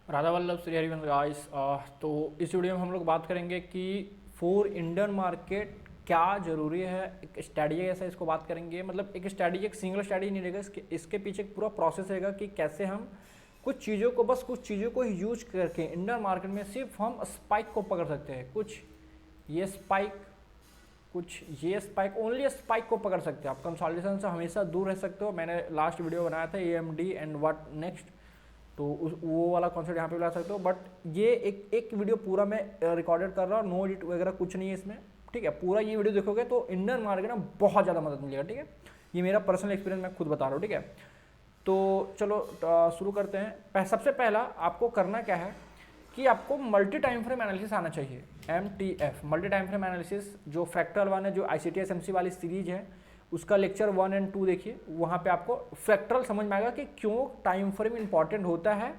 Radha Vallabh Shri Harivansh guys. तो इस video में हम लोग बात करेंगे कि फॉर इंडियन मार्केट क्या ज़रूरी है। एक स्ट्रैटेजी ऐसा इसको बात करेंगे, मतलब एक स्ट्रैटेजी एक सिंगल स्ट्रैटेजी नहीं रहेगा, इसके पीछे एक पूरा प्रोसेस रहेगा कि कैसे हम कुछ चीज़ों को ही यूज करके इंडियन मार्केट में सिर्फ हम स्पाइक को पकड़ सकते हैं। कुछ ये स्पाइक ओनली स्पाइक को पकड़ सकते हैं। आप कंसोलिडेशन से हमेशा दूर रह सकते हो। मैंने लास्ट वीडियो बनाया था AMD एंड व्हाट नेक्स्ट, तो वो वाला कॉन्सेप्ट यहाँ पे ला सकते हो। बट ये एक वीडियो पूरा मैं रिकॉर्डेड कर रहा हूँ, नो एडिट वगैरह कुछ नहीं है इसमें, ठीक है। पूरा ये वीडियो देखोगे तो इंडियन मार्केट में बहुत ज़्यादा मदद मिलेगा, ठीक है। ये मेरा पर्सनल एक्सपीरियंस मैं खुद बता रहा हूँ, ठीक है। तो चलो शुरू करते हैं। सबसे पहला आपको करना क्या है कि आपको मल्टी टाइम फ्रेम एनालिसिस आना चाहिए। MTF multi time frame analysis, जो फ्रैक्टल वन है, जो ICTS MC वाली सीरीज है, उसका लेक्चर 1 और 2 देखिए। वहाँ पे आपको फ्रैक्टल समझ में आएगा कि क्यों टाइम फ्रेम इंपॉर्टेंट होता है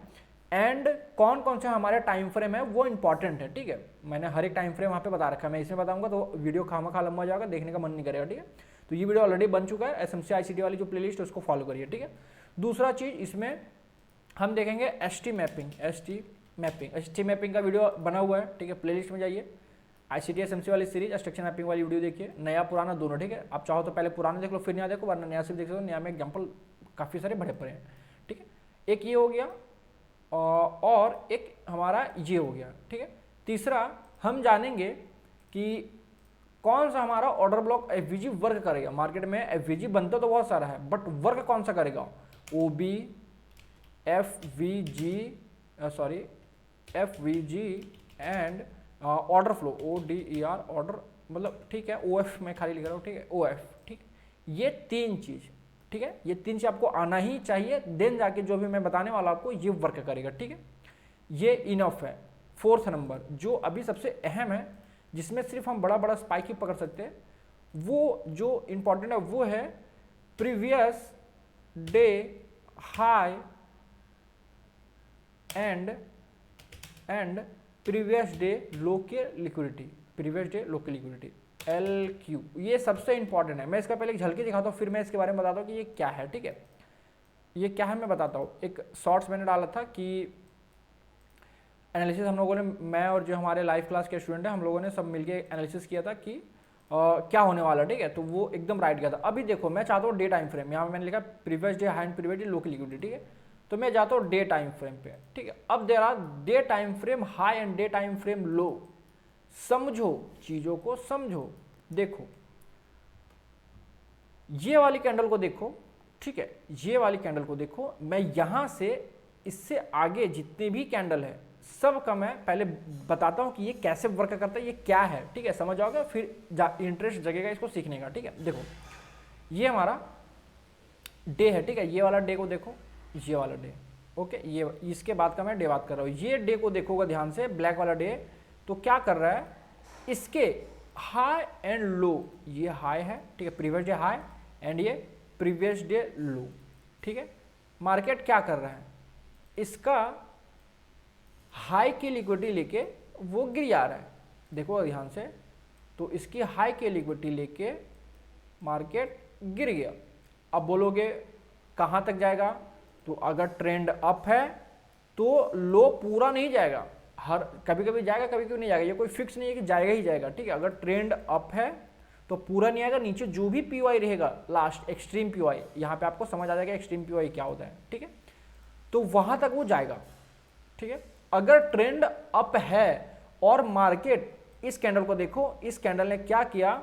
एंड कौन कौन से हमारे टाइम फ्रेम है वो इंपॉर्टेंट है, ठीक है। मैंने हर एक टाइम फ्रेम वहाँ पे बता रखा है, मैं इसमें बताऊंगा तो वीडियो खामा लंबा जाएगा, देखने का मन नहीं करेगा, ठीक है। तो ये वीडियो ऑलरेडी बन चुका है, SMC ICT वाली जो प्लेलिस्ट है उसको फॉलो करिए, ठीक है। दूसरा चीज़ इसमें हम देखेंगे ST मैपिंग का वीडियो बना हुआ है, ठीक है। प्लेलिस्ट में जाइए, ICTS MC वाली सीरीज स्ट्रक्चर मैपिंग वाली वीडियो देखिए, नया पुराना दोनों, ठीक है। आप चाहो तो पहले पुराना देख लो फिर नया देखो, वरना नया सिर्फ देख लो, नया में एग्जाम्पल काफ़ी सारे भरे पड़े हैं, ठीक है। एक ये हो गया और एक हमारा ये हो गया, ठीक है। तीसरा हम जानेंगे कि कौन सा हमारा ऑर्डर ब्लॉक FVG वर्क करेगा। मार्केट में FVG बनता तो बहुत सारा है, बट वर्क कौन सा करेगा? OB FVG and order flow, ODER order, मतलब ठीक है, OF में खाली लिख रहा हूँ, ठीक है, OF, ठीक। ये तीन चीज, ठीक है, ये तीन चीज आपको आना ही चाहिए, देन जाके जो भी मैं बताने वाला आपको ये वर्क करेगा, ठीक है। ये इनफ है। फोर्थ नंबर जो अभी सबसे अहम है, जिसमें सिर्फ हम बड़ा बड़ा स्पाइक ही पकड़ सकते हैं, वो जो इंपॉर्टेंट है वो है previous day high and previous day लो के लिक्विडिटी, LQ। ये सबसे इंपॉर्टेंट है। मैं इसका पहले एक झलकी दिखाता हूँ, फिर मैं इसके बारे में बताता हूँ कि ये क्या है, ठीक है। ये क्या है मैं बताता हूँ। एक शॉर्ट्स मैंने डाला था कि एनालिसिस हम लोगों ने, मैं और जो हमारे लाइव क्लास के स्टूडेंट हैं, हम लोगों ने सब मिलके एनालिसिस किया था कि क्या होने वाला, ठीक है। तो वो एकदम राइट गया था। अभी देखो मैं चाहता हूँ डे टाइम फ्रेम, यहाँ मैंने लिखा previous day high and previous day low की लिक्विडिटी, ठीक है। तो मैं जाता हूँ डे टाइम फ्रेम पे, ठीक है। अब दे रहा day time frame high and day time frame low. समझो चीजों को, समझो। देखो ये वाली कैंडल को देखो, ठीक है, ये वाली कैंडल को देखो। मैं यहां से इससे आगे जितने भी कैंडल है सब का मैं पहले बताता हूं कि ये कैसे वर्क करता है, ये क्या है, ठीक है। समझ आओगे, फिर इंटरेस्ट जगेगा इसको सीखने का, ठीक है। देखो ये हमारा डे है, ठीक है। ये वाला डे को देखो, ये वाला डे, ओके। ये इसके बाद का मैं डे बात कर रहा हूँ। ये डे को देखोगा ध्यान से, ब्लैक वाला डे, तो क्या कर रहा है, इसके हाई एंड लो, ये हाई है, ठीक है, प्रीवियस डे हाई एंड ये प्रीवियस डे लो, ठीक है। मार्केट क्या कर रहा है, इसका हाई की लिक्विडिटी लेके वो गिर जा रहा है, देखो ध्यान से। तो इसकी हाई की लिक्विडिटी लेके मार्केट गिर गया। अब बोलोगे कहाँ तक जाएगा, तो अगर ट्रेंड अप है तो लो पूरा नहीं जाएगा, हर कभी कभी जाएगा कभी कभी नहीं जाएगा, ये कोई फिक्स नहीं है कि जाएगा ही जाएगा, ठीक है। अगर ट्रेंड अप है तो पूरा नहीं आएगा, नीचे जो भी PY रहेगा लास्ट एक्सट्रीम PY, यहाँ पे आपको समझ आ जाएगा एक्सट्रीम PY क्या होता है, ठीक है। तो वहां तक वो जाएगा, ठीक है। अगर ट्रेंड अप है और मार्केट, इस कैंडल को देखो, इस कैंडल ने क्या किया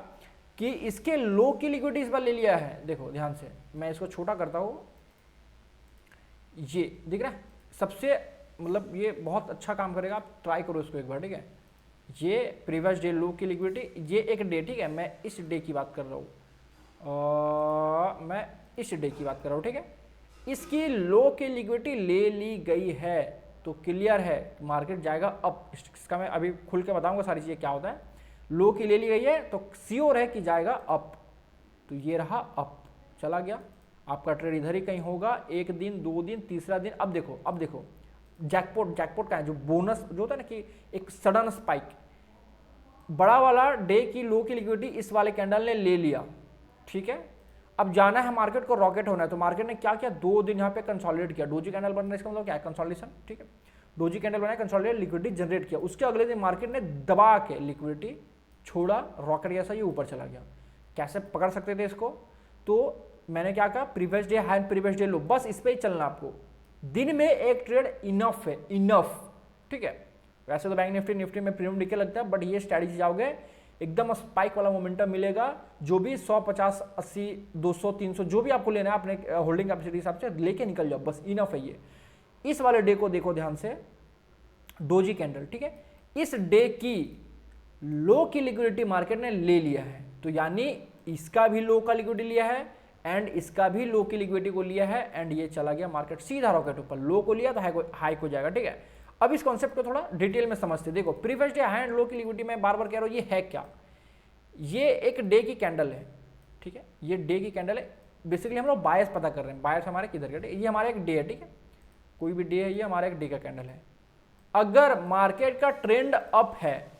कि इसके लो की लिक्विडिटी इस बार ले लिया है। देखो ध्यान से, मैं इसको छोटा करता हूं, ये दिख रहा है सबसे, मतलब ये बहुत अच्छा काम करेगा, आप ट्राई करो इसको एक बार, ठीक है। ये प्रीवियस डे लो की लिक्विडिटी, ये एक डे, ठीक है। मैं इस डे की बात कर रहा हूँ, मैं इस डे की बात कर रहा हूँ, ठीक है। इसकी लो की लिक्विडिटी ले ली गई है, तो क्लियर है मार्केट जाएगा अप। इसका मैं अभी खुल के बताऊंगा सारी चीजें क्या होता है। लो की ले ली गई है तो श्योर है कि जाएगा अप, तो ये रहा अप, चला गया। आपका ट्रेड इधर ही कहीं होगा, एक दिन, 2 दिन, तीसरा दिन। अब देखो जैकपॉट का है, जो बोनस जो होता है ना कि एक सडन स्पाइक, बड़ा वाला डे की लो की लिक्विडिटी इस वाले कैंडल ने ले लिया, ठीक है। अब जाना है मार्केट को, रॉकेट होना है, तो मार्केट ने क्या किया, 2 दिन यहाँ पे कंसोलिडेट किया। डोजी कैंडल बन रहा है, इसका मतलब क्या है, कंसोलिडेशन, ठीक है। डोजी कैंडल बनाया, कंसोलिडेटेड लिक्विडिटी जनरेट किया, उसके अगले दिन मार्केट ने दबा के लिक्विडिटी छोड़ा, रॉकेट जैसा ये ऊपर चला गया। कैसे पकड़ सकते थे इसको? तो मैंने क्या कहा, previous day high previous day लो, बस इस पे ही चलना आपको। दिन में एक ट्रेड इनफ है, इनफ, ठीक है। वैसे तो बैंक निफ्टी में प्रीमियम डीके लगता है, बट ये स्ट्रैटेजी जाओगे एकदम स्पाइक वाला मोमेंटम मिलेगा। जो भी 100, 50, 80, 200, 300 जो भी आपको लेना है अपने होल्डिंग कैपेसिटी हिसाब से लेके निकल जाओ, बस इनफ है ये। इस वाले डे को देखो ध्यान से, डोजी कैंडल, ठीक है। इस डे की लो की लिक्विडिटी मार्केट ने ले लिया है, तो यानी इसका भी लो का लिक्विडिटी लिया है एंड इसका भी लो की लिक्विडिटी को लिया है, एंड ये चला गया मार्केट सीधा रॉकेट ऊपर। लो को लिया तो हाई को जाएगा, ठीक है। अब इस कॉन्सेप्ट को थोड़ा डिटेल में समझते। देखो previous day high and low की लिक्विडिटी मैं बार बार कह रहा हूं, ये है क्या? ये एक डे की कैंडल है, ठीक है। ये डे की कैंडल है, बेसिकली हम लोग बायस पता कर रहे हैं, बायस हमारे किधर के, ये हमारा एक डे है, ठीक है। कोई भी डे है, ये हमारा एक डे का कैंडल है। अगर मार्केट का ट्रेंड अप है,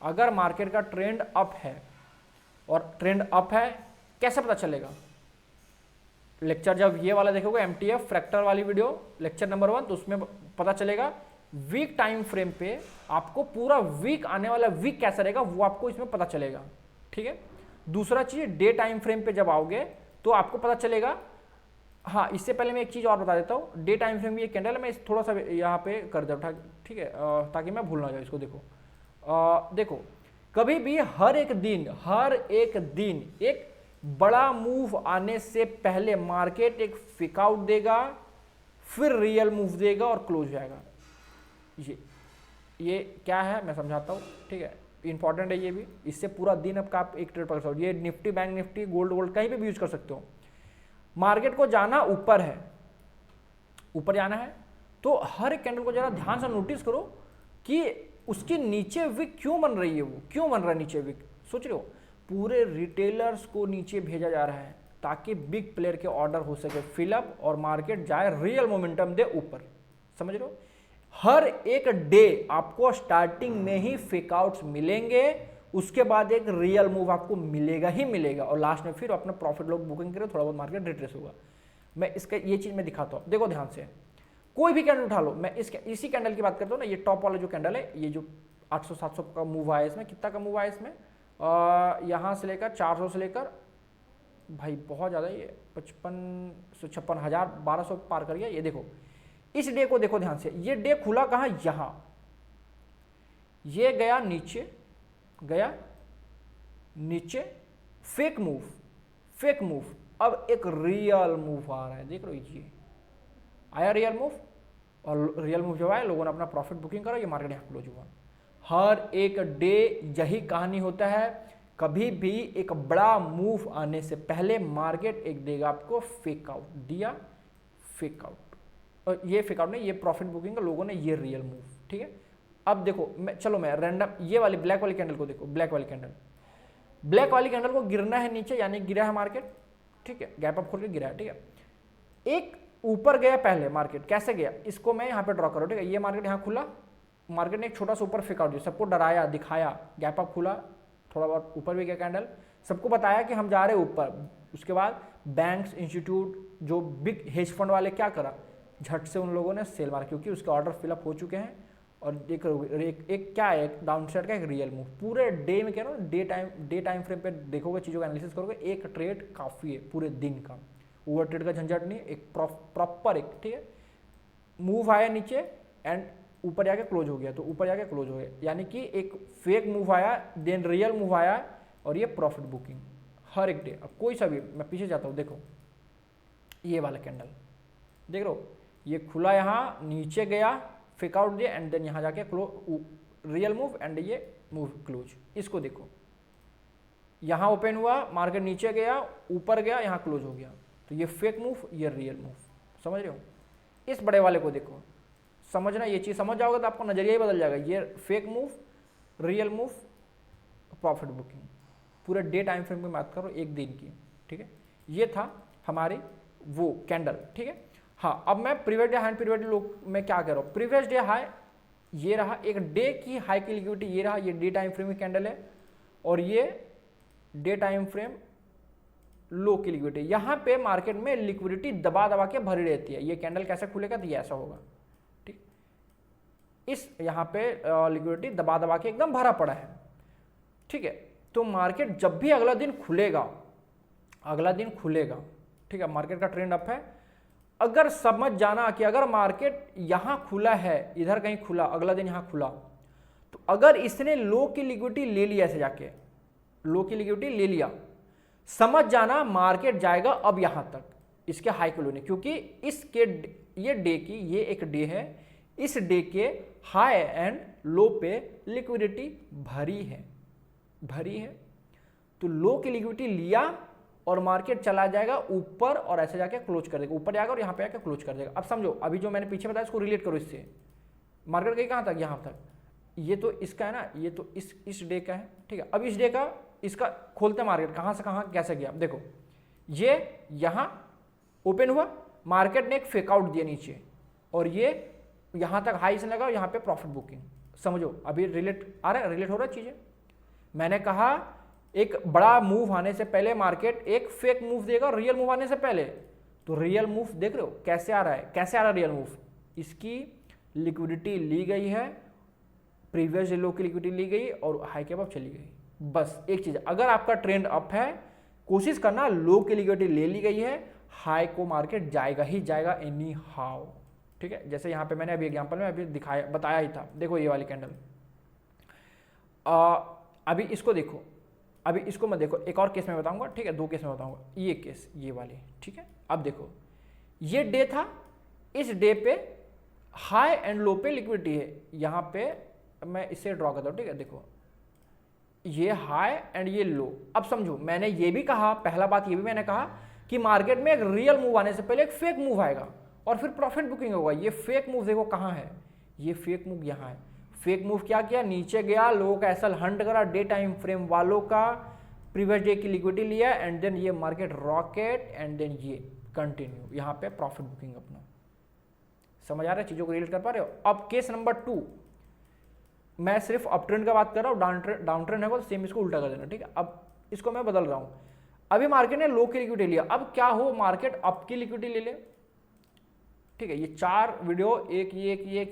अगर मार्केट का ट्रेंड अप है, और ट्रेंड अप है कैसे पता चलेगा? लेक्चर जब ये वाला देखोगे एमटीएफ फ्रैक्टर वाली वीडियो लेक्चर नंबर 1, तो उसमें पता चलेगा वीक टाइम फ्रेम पे आपको पूरा वीक आने वाला वीक कैसा रहेगा वो आपको इसमें पता चलेगा, ठीक है। दूसरा चीज डे टाइम फ्रेम पे जब आओगे तो आपको पता चलेगा। हाँ, इससे पहले मैं एक चीज और बता देता हूँ, डे टाइम फ्रेम ये कैंडल है, मैं थोड़ा सा यहाँ पे कर दूँ, ठीक है, ताकि मैं भूल ना जाऊँ इसको। देखो देखो कभी भी हर एक दिन एक बड़ा मूव आने से पहले मार्केट एक फिक आउट देगा, फिर रियल मूव देगा और क्लोज जाएगा। ये क्या है मैं समझाता हूँ, ठीक है, इंपॉर्टेंट है ये भी। इससे पूरा दिन आपका आप एक ट्रेड पकड़ सकते हो। ये निफ्टी, बैंक निफ्टी, गोल्ड कहीं पे भी यूज कर सकते हो। मार्केट को जाना ऊपर है, ऊपर जाना है, तो हर एक कैंडल को जरा ध्यान से नोटिस करो कि उसके नीचे विक क्यों बन रही है, वो क्यों बन रहा है नीचे विक। सोच रहे हो, पूरे रिटेलर्स को नीचे भेजा जा रहा है ताकि बिग प्लेयर के ऑर्डर हो सके फिलअप और मार्केट जाए रियल मोमेंटम दे ऊपर, समझ रहे हो। हर एक डे आपको स्टार्टिंग में ही फेक आउट्स मिलेंगे, उसके बाद एक रियल मूव आपको मिलेगा ही मिलेगा, और लास्ट में फिर अपना प्रॉफिट लोग बुकिंग करें, थोड़ा बहुत मार्केट रिट्रेस होगा। मैं इसका ये चीज मैं दिखाता हूं, देखो ध्यान से। कोई भी कैंडल उठा लो, मैं इसी कैंडल की बात करता हूं ना, ये टॉप वाला जो कैंडल है, ये जो 800-700 का मूव आया इसमें, कितना का मूव आया इसमें, यहां से लेकर 400 से लेकर भाई बहुत ज्यादा, ये 55,000 1200 पार कर गया। ये देखो इस डे को देखो ध्यान से, ये डे खुला कहां, यहां, ये गया नीचे, गया नीचे, फेक मूव, अब एक रियल मूव आ रहा है, देख रहे हो, ये आया रियल मूव, और रियल मूव जब आया लोगों ने अपना प्रॉफिट बुकिंग करा, ये मार्केट यहां क्लोज हुआ। हर एक डे यही कहानी होता है, कभी भी एक बड़ा मूव आने से पहले मार्केट एक देगा आपको फेक आउट, दिया फेक आउट, और ये फेक आउट नहीं, ये प्रॉफिट बुकिंग का लोगों ने, ये रियल मूव, ठीक है। अब देखो चलो मैं रैंडम ये वाली ब्लैक वाली कैंडल को देखो, ब्लैक वाली कैंडल को गिरना है नीचे, यानी गिरा है मार्केट, ठीक है, गैप अप खोल के गिरा है, ठीक है। एक ऊपर गया पहले मार्केट, कैसे गया इसको मैं यहाँ पे ड्रॉ करूँ, ठीक है। ये मार्केट यहाँ खुला, मार्केट ने एक छोटा सा ऊपर फेक आउट दिया, सबको डराया, दिखाया, गैप अप खुला, थोड़ा बहुत ऊपर भी गया कैंडल, सबको बताया कि हम जा रहे हैं ऊपर। उसके बाद बैंक्स, इंस्टीट्यूट, जो बिग हेज फंड वाले क्या करा, झट से उन लोगों ने सेल मारा, क्योंकि उसके ऑर्डर फिलअप हो चुके हैं। और एक क्या है, एक डाउन साइड का एक रियल मूव, पूरे डे में कह रहा हूँ, डे टाइम फ्रेम पे देखोगे, चीज़ों का एनालिसिस करोगे, एक ट्रेड काफ़ी है पूरे दिन का, ओवर ट्रेड का झंझट नहीं, एक प्रॉपर एक, ठीक है, मूव आया नीचे एंड ऊपर जाके क्लोज हो गया, तो ऊपर जाके क्लोज हो गया, यानी कि एक फेक मूव आया, देन रियल मूव आया, और ये प्रॉफिट बुकिंग हर एक डे। अब कोई सा भी, मैं पीछे जाता हूँ, देखो ये वाला कैंडल देख लो, ये खुला यहाँ नीचे गया, फेक आउट दिया, एंड देन यहाँ जाके रियल मूव, एंड ये मूव क्लोज। इसको देखो, यहाँ ओपन हुआ, मार्केट नीचे गया, ऊपर गया, यहाँ क्लोज हो गया, तो ये फेक मूव, ये रियल मूव, समझ रहे हो। इस बड़े वाले को देखो, समझना, ये चीज समझ जाओगे तो आपको नजरिया ही बदल जाएगा। ये fake move, real move, profit booking, पूरे डे टाइम फ्रेम में बात करो, एक दिन की, ठीक है। ये था हमारी वो कैंडल, ठीक है। हाँ, अब मैं प्रीवियस डे हाई पीरियड लो में क्या कह रहा हूँ, प्रीवियस डे हाई ये रहा, एक डे की हाई की लिक्विडिटी ये रहा, ये डे टाइम फ्रेम की कैंडल है, और ये डे टाइम फ्रेम लो की लिक्विडिटी। यहाँ पे मार्केट में लिक्विडिटी दबा दबा के भरी रहती है। ये कैंडल कैसे खुलेगा, तो ये ऐसा होगा, ठीक। इस यहाँ पे लिक्विडिटी दबा दबा के एकदम भरा पड़ा है, ठीक है। तो मार्केट जब भी अगला दिन खुलेगा, ठीक है, मार्केट का ट्रेंड अप है, अगर समझ जाना कि अगर मार्केट यहां खुला है, इधर कहीं खुला, अगला दिन यहां खुला, तो अगर इसने लो की लिक्विडिटी ले लिया, ऐसे जाके लो की लिक्विडिटी ले लिया, समझ जाना मार्केट जाएगा अब यहां तक इसके हाई को लेने, क्योंकि इसके ये डे की, ये एक डे है, इस डे के हाई एंड लो पे लिक्विडिटी भरी है। तो लो की लिक्विडिटी लिया और मार्केट चला जाएगा ऊपर और ऐसे जाके क्लोज कर देगा, ऊपर जाएगा और यहाँ पे आके क्लोज कर देगा। अब समझो, अभी जो मैंने पीछे बताया इसको रिलेट करो इससे, मार्केट गई कहाँ तक, यहाँ तक, ये तो इसका है ना, ये तो इस डे का है, ठीक है। अब इस डे का इसका खोलते मार्केट कहाँ से कहाँ कैसे गया, देखो ये यहाँ ओपन हुआ, मार्केट ने एक फेक आउट दिया नीचे और ये यहाँ तक हाई से लगा और यहाँ पे प्रॉफिट बुकिंग। समझो अभी रिलेट आ रहा है, रिलेट हो रहा है चीजें। मैंने कहा एक बड़ा मूव आने से पहले मार्केट एक फेक मूव देगा रियल मूव आने से पहले। तो रियल मूव देख रहे हो कैसे आ रहा है, कैसे आ रहा है रियल मूव, इसकी लिक्विडिटी ली गई है, प्रीवियस लो की लिक्विडिटी ली गई और हाई के अब चली गई। बस एक चीज, अगर आपका ट्रेंड अप है कोशिश करना लो की लिक्विडिटी ले ली गई है, हाई को मार्केट जाएगा ही जाएगा एनी हाउ, ठीक है। जैसे यहाँ पे मैंने अभी एग्जांपल में अभी दिखाया बताया ही था, देखो ये वाली कैंडल, अभी इसको देखो, अभी इसको मैं देखो, एक और केस में बताऊंगा, ठीक है, दो केस में बताऊंगा, ये केस ये वाली, ठीक है। अब देखो ये डे था, इस डे पे हाई एंड लो पे लिक्विडिटी है, यहाँ पे मैं इसे ड्रॉ करता हूँ, ठीक है। देखो ये हाई एंड ये लो। अब समझो मैंने ये भी कहा, पहला बात ये भी मैंने कहा कि मार्केट में एक रियल मूव आने से पहले एक फेक मूव आएगा और फिर प्रॉफिट बुकिंग होगा। ये फेक मूव देखो कहाँ है, ये फेक मूव यहाँ है। फेक मूव क्या किया, नीचे गया, लोगों का एसएल हंट करा, डे टाइम फ्रेम वालों का प्रीवियस डे की लिक्विडिटी लिया एंड देन ये मार्केट रॉकेट एंड देन ये कंटिन्यू यहाँ पे प्रॉफिट बुकिंग अपना। समझ आ रहा है, चीजों को रिलेट कर पा रहे हो। अब केस नंबर 2, मैं सिर्फ अप ट्रेंड का बात कर रहा हूँ, डाउन ट्रेंड है तो सेम इसको उल्टा कर देना, ठीक है। अब इसको मैं बदल रहा हूँ, अभी मार्केट ने लो की लिक्विडिटी लिया, अब क्या हो मार्केट अप की लिक्विडिटी ले ले, ठीक है। ये 4 वीडियो, एक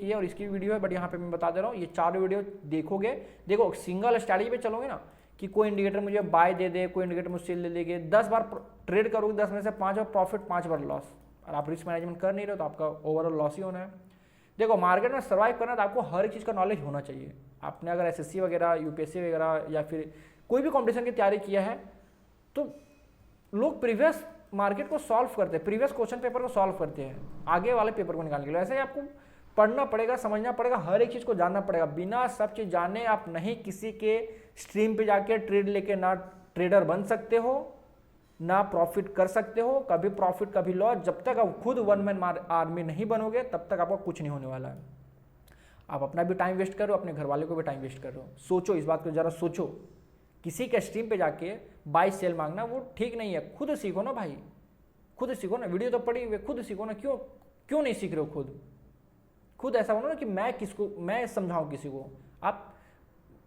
ये और इसकी वीडियो है, बट यहाँ पे मैं बता दे रहा हूँ, ये 4 वीडियो देखोगे, देखो सिंगल स्ट्रैटेजी पे चलोगे ना कि कोई इंडिकेटर मुझे बाय दे दे, कोई इंडिकेटर मुझे सेल दे देंगे, 10 बार ट्रेड करोगे, 10 में से 5 बार प्रॉफिट, 5 बार लॉस, और आप रिस्क मैनेजमेंट कर नहीं रहे हो तो आपका ओवरऑल लॉस ही होना है। देखो मार्केट में सर्वाइव करना तो आपको हर एक चीज़ का नॉलेज होना चाहिए। आपने अगर एसएससी वगैरह, यूपीएससी वगैरह या फिर कोई भी कॉम्पिटिशन की तैयारी किया है तो लोग प्रीवियस मार्केट को सॉल्व करते हैं, प्रीवियस क्वेश्चन पेपर को सॉल्व करते हैं आगे वाले पेपर को निकालने के लिए। ऐसे ही आपको पढ़ना पड़ेगा, समझना पड़ेगा, हर एक चीज़ को जानना पड़ेगा। बिना सब चीज़ जाने आप नहीं किसी के स्ट्रीम पे जाके ट्रेड लेके ना ट्रेडर बन सकते हो, ना प्रॉफिट कर सकते हो, कभी प्रॉफिट कभी लॉस। जब तक आप खुद वन मैन आर्मी नहीं बनोगे तब तक आपको कुछ नहीं होने वाला है। आप अपना भी टाइम वेस्ट कर रहे हो, अपने घर वाले को भी टाइम वेस्ट कर रहे हो। सोचो इस बात को जरा सोचो, किसी के स्ट्रीम पे जाके बाय सेल मांगना वो ठीक नहीं है। खुद सीखो ना भाई, खुद सीखो ना, वीडियो तो पढ़ी हुई, खुद सीखो ना। क्यों नहीं सीख रहे हो खुद ऐसा बनो ना कि मैं समझाऊं किसी को, आप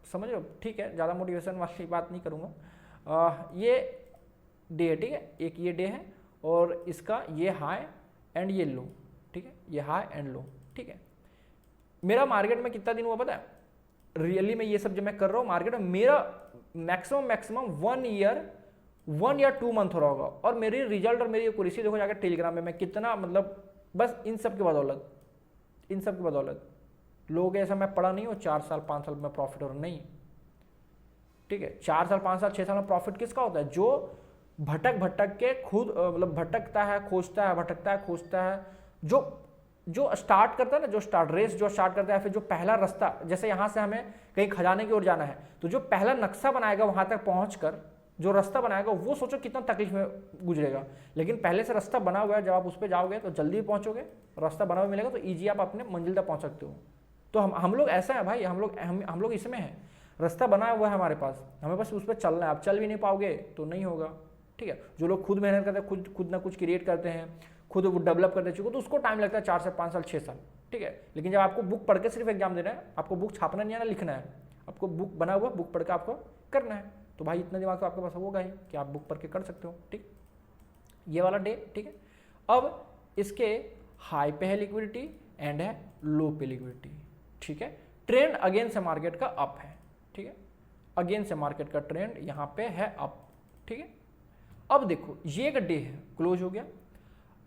समझ रहे हो, ठीक है। ज़्यादा मोटिवेशन वाली बात नहीं करूँगा। ये डे है, ठीक है, एक ये डे है और इसका ये हाई एंड ये लो, ठीक है, ये हाई एंड लो, ठीक है। मेरा मार्केट में कितना दिन हुआ पता है, रियली में ये सब जो मैं कर रहा हूँ मार्केट में, मेरा मैक्सिमम 1 या 2 मंथ हो रहा होगा। और मेरी रिजल्ट और मेरी एक्यूरेसी देखो जाकर टेलीग्राम में मैं कितना, मतलब बस इन सब की बदौलत लोग ऐसा मैं पढ़ा नहीं हो 4 साल 5 साल में प्रॉफिट हो रहा नहीं, ठीक है। 4 साल 5 साल 6 साल में प्रॉफिट किसका होता है, जो भटक के खुद मतलब भटकता है, खोजता है, जो स्टार्ट करता है ना, जो स्टार्ट करता है, फिर जो पहला रास्ता, जैसे यहाँ से हमें कहीं खजाने की ओर जाना है तो जो पहला नक्शा बनाएगा वहां तक पहुंचकर जो रास्ता बनाएगा वो सोचो कितना तकलीफ में गुजरेगा। लेकिन पहले से रास्ता बना हुआ है, जब आप उस पर जाओगे तो जल्दी पहुंचोगे, रास्ता बना हुआ मिलेगा तो ईजी आप अपने मंजिल तक पहुंच सकते हो। तो हम लोग ऐसा है भाई, हम लोग इसमें हैं, रास्ता बना हुआ है हमारे पास, हमें बस उस पर चलना है। आप चल भी नहीं पाओगे तो नहीं होगा, ठीक है। जो लोग खुद मेहनत करते हैं, खुद ना कुछ क्रिएट करते हैं, खुद वो डेवलप करते चुके तो उसको टाइम लगता है 4 से 5 साल 6 साल, ठीक है। लेकिन जब आपको बुक पढ़ के सिर्फ एग्जाम देना है, आपको बुक छापना नहीं है ना लिखना है, आपको बुक बना हुआ बुक पढ़ के आपको करना है, तो भाई इतना दिमाग तो आपके पास होगा ही कि आप बुक पढ़ के कर सकते हो, ठीक। ये वाला डे, ठीक है। अब इसके हाई पे है लिक्विडिटी एंड है लो पे लिक्विडिटी, ठीक है। ट्रेंड अगेन से मार्केट का अप है, ठीक है, अगेन से मार्केट का ट्रेंड यहाँ पे है अप, ठीक है। अब देखो ये एक डे है, क्लोज हो गया।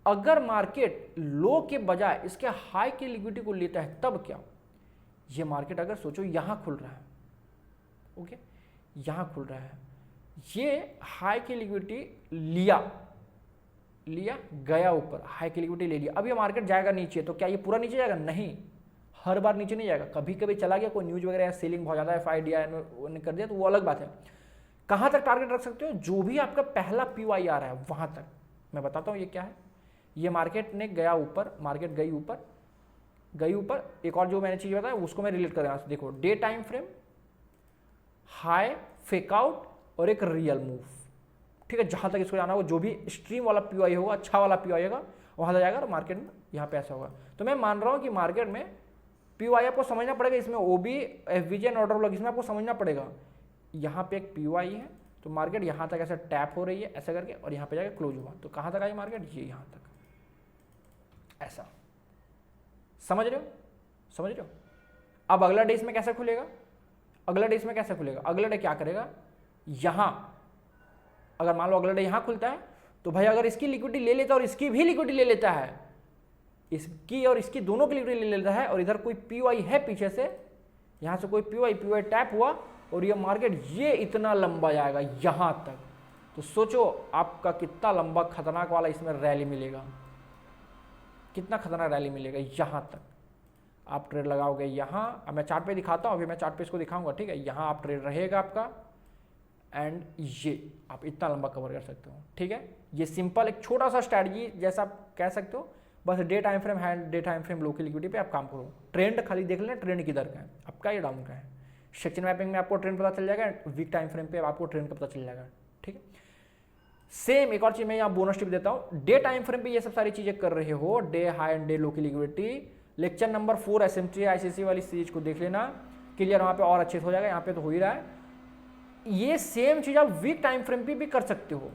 अगर मार्केट लो के बजाय इसके हाई की लिक्विडिटी को लेता है तब क्या, ये मार्केट अगर सोचो यहाँ खुल रहा है, ओके, यहाँ खुल रहा है, ये हाई की लिक्विडिटी लिया गया ऊपर, हाई की लिक्विडिटी ले लिया, अब ये मार्केट जाएगा नीचे, तो क्या ये पूरा नीचे जाएगा? नहीं, हर बार नीचे नहीं जाएगा, कभी कभी चला गया, कोई न्यूज वगैरह या सेलिंग बहुत ज़्यादा FIDI ने कर दिया तो वो अलग बात है। कहाँ तक टारगेट रख सकते हो? जो भी आपका पहला PY आ रहा है वहाँ तक। मैं बताता हूँ ये क्या है। ये मार्केट ने गया ऊपर, मार्केट गई ऊपर, एक और जो मैंने चीज़ बताया उसको मैं रिलेट कर रहा हूँ। देखो day time frame, high, fake out और एक रियल मूव, ठीक है। जहाँ तक इसको जाना होगा, जो भी स्ट्रीम वाला PY होगा, अच्छा वाला PY होगा, वहाँ तक जाएगा और मार्केट में यहाँ पे ऐसा होगा। तो मैं मान रहा हूँ कि मार्केट में PY आपको समझना पड़ेगा, इसमें OB, FVG and order block, इसमें आपको समझना पड़ेगा। यहाँ पे एक PY है, तो मार्केट यहाँ तक ऐसा टैप हो रही है ऐसा करके, और यहाँ पे जाकर क्लोज हुआ, तो कहाँ तक आई मार्केट? ये यहाँ तक, ऐसा। समझ रहे हो? अब अगला डे इसमें कैसे खुलेगा? अगला डे क्या करेगा? यहाँ अगर मान लो अगला डे यहाँ खुलता है, तो भाई अगर इसकी लिक्विडिटी ले लेता है और इसकी भी लिक्विडिटी ले लेता है, इसकी और इसकी दोनों की लिक्विडिटी ले लेता है, और इधर कोई PY है पीछे से, यहाँ से कोई PY टैप हुआ और ये मार्केट ये इतना लंबा जाएगा यहाँ तक, तो सोचो आपका कितना लंबा खतरनाक वाला इसमें रैली मिलेगा, कितना खतरनाक रैली मिलेगा। यहाँ तक आप ट्रेड लगाओगे यहाँ, अब मैं चार्ट पे दिखाता हूँ, अभी मैं चार्ट पे इसको दिखाऊंगा, ठीक है। यहाँ आप ट्रेड रहेगा आपका, एंड ये आप इतना लंबा कवर कर सकते हो, ठीक है। ये सिंपल एक छोटा सा स्ट्रैटेजी जैसा आप कह सकते हो, बस डे टाइम फ्रेम है, डे टाइम फ्रेम लो की लिक्विडिटी पे आप काम करो, ट्रेंड खाली देख लेना, ट्रेंड किधर का है आपका, ये डाउन का है। सेक्शन मैपिंग में आपको ट्रेंड पता चल जाएगा, वीक टाइम फ्रेम पे आपको ट्रेंड का पता चल जाएगा, ठीक है। सेम एक और चीज मैं यहाँ बोनस टिप देता हूँ, डे टाइम फ्रेम पे ये सब सारी चीजें कर रहे हो, day high and day low की liquidity, lecture number 4 SMT ICC वाली सीरीज को देख लेना, क्लियर, वहाँ पे और अच्छे से हो जाएगा, यहाँ पे तो हो ही रहा है। ये सेम चीज आप वीक टाइम फ्रेम पे भी कर सकते हो।